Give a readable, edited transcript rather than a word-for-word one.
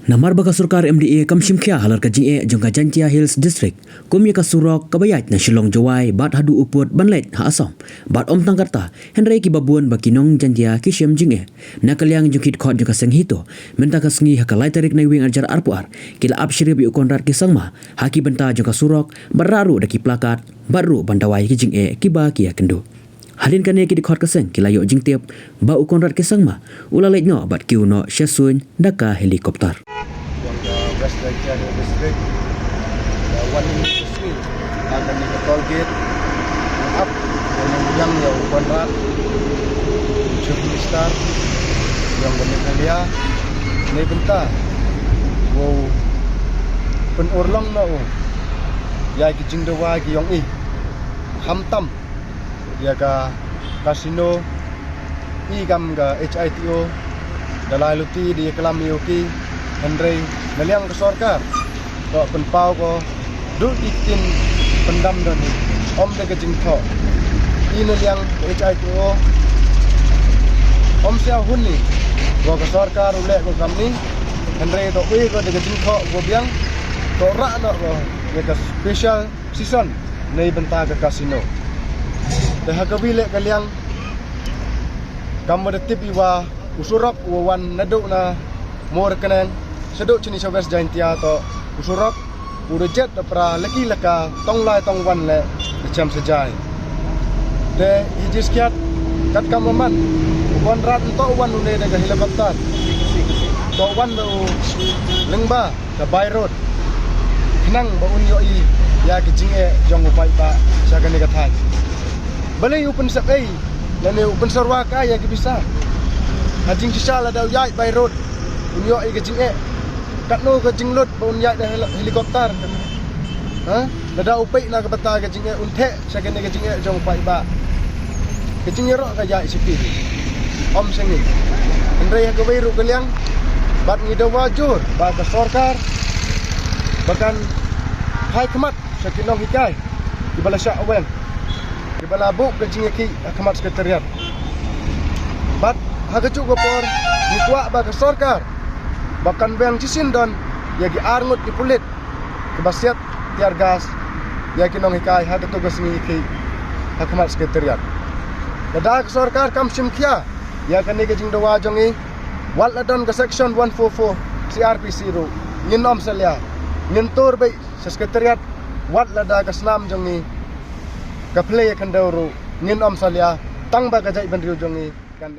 Namar baka surkar MDA kamshim khia halar ka jinge jongka Jantia Hills District kumya ka surok kabayat na Shillong Jawai bat hadu uput banlet ha Assam bat om tangkarta Henry ki babuan bakinong Jantia kishim jinge nakalyang jukit khot joka senghito menta ka sngi hakalai tarik na wing arjar arpuar kila abshiri bi konrat ki sangma haki benta joka surok bararu daki plakat baru bandawai ki jinge kiba kia kendo halin kane ki dikhot kaseng kila yo jing tiap ba ukonrat ke sangma ulalait no bat kiu no shesun daka helikopter West Jantia District, one minute swing akan di tol gate up yang konrat Jumlah Star yang benar ni bentar wow penurlang na ya kijing dewa ki yong hamtam ya ka kasino gam ga HITO dalai luti di kelam yoki Henry naliang ke sorkar ko penpau ko du itin pendam dan om de kejing tho ini yang HITO om sia hun ni ko ke sorkar ulek ko kami Henry to wi ko de kejing tho ko biang to ra no ko ya ke special season nei benta ke kasino de hakawi lek kaliang kamu de tipi wa usurap wan naduk na mor kenen seduk jenis West Jantia atau usurap udah jet pra leki leka tong lai tong wan le jam sejai de hijis kiat kat kamaman konrat to wan une de helikopter to wan do lengba ke by road kenang ba un yo i ya ke jinge jong upai pa saga ne kathai bale open sabai lane open sarwa ka ya ke bisa hajing sisala da yai by road un yo i ke jinge katno ke jinglot bon ya helikopter ha lada upai na ke bata ke jinge unthe sagen ke jinge jong pai ba ke jinge ro ka ya sipi om sengi andre ke wiru kaliang bat ngido wajur ba ke sorkar bahkan hai kemat sakinong hikai di bala syak awen di bala bu ke jinge ki kemat sekretariat bat ha ke cuk por ni tua ba ke sorkar bahkan bang cisin don ya gi arngut di pulit kebasiat tiar gas ya gi nong hikai ha tugas ni ki hakmat sekretariat kada sorkar kam simkhia ya kan ni jing dawa jongi wal ladon ke section 144 CRPC ru nginom salia ngentur bai sekretariat wat lada ke senam jongi ke play kan dauru nginom salia tang ba gajai bandriu jongi kan